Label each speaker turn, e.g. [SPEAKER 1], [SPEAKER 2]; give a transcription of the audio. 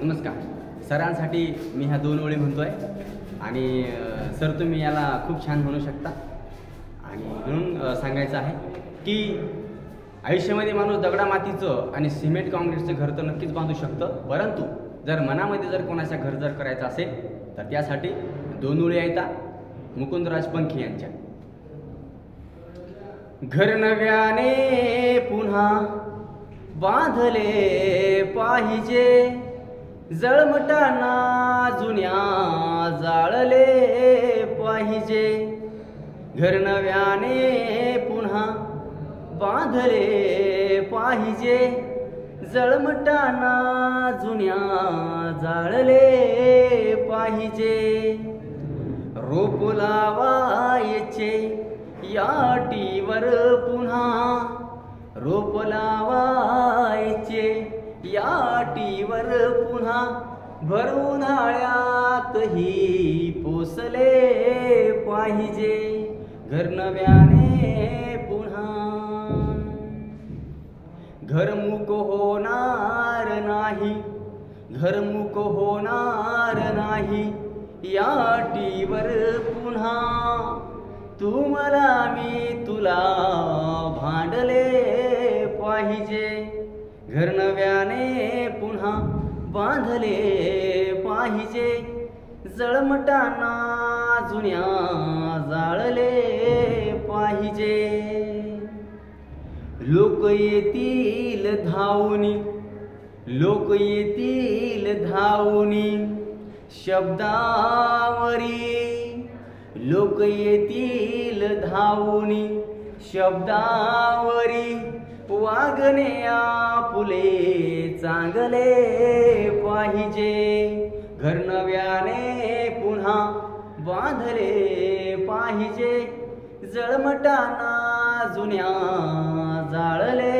[SPEAKER 1] नमस्कार सरांसाठी मी ह्या 2 ओळी म्हणतोय आणि सर तुम्ही याला खूप छान म्हणू शकता आणि म्हणून सांगायचं आहे की आयुष्यामध्ये माणूस दगडामातीचं आणि सिमेंट काँक्रीटचं घर तर नक्कीच बांधू शकतं, परंतु जर मनामध्ये जर कोणाच्या घर जर करायचं असेल तर त्यासाठी 2 ओळी येतात मुकुंदराज पंखी यांच्या. घर नव्याने पुन्हा बांधले पाहिजे, जळमटाना जुन्या जाळले पाहिजे. घर नव्याने पुन्हा बांधले पाहिजे, जळमटाना जुन्या जाळले पाहिजे. रोप लावायचे याटीवर पुन्हा, रोप लावायचे याटीवर पुन्हा, भर उन्हाळ्यातही पोसले पाहिजे. घर नव्याने पुन्हा. घरमुक होणार नाही, घरमुक होणार नाही याटीवर पुन्हा, तू मला मी तुला भांडले पाहिजे. घर नव्याने पुन्हा बांधले पाहिजे, जळमटाना जुन्या जाळले पाहिजे. लोक येतील धावूनी, लोक येतील धावूनी शब्दावरी, लोक येतील धावूनी शब्दावरी, वागणे आपुले चांगले पाहिजे. घर नव्याने पुन्हा बांधले पाहिजे, जळमटाना जुन्या जाळले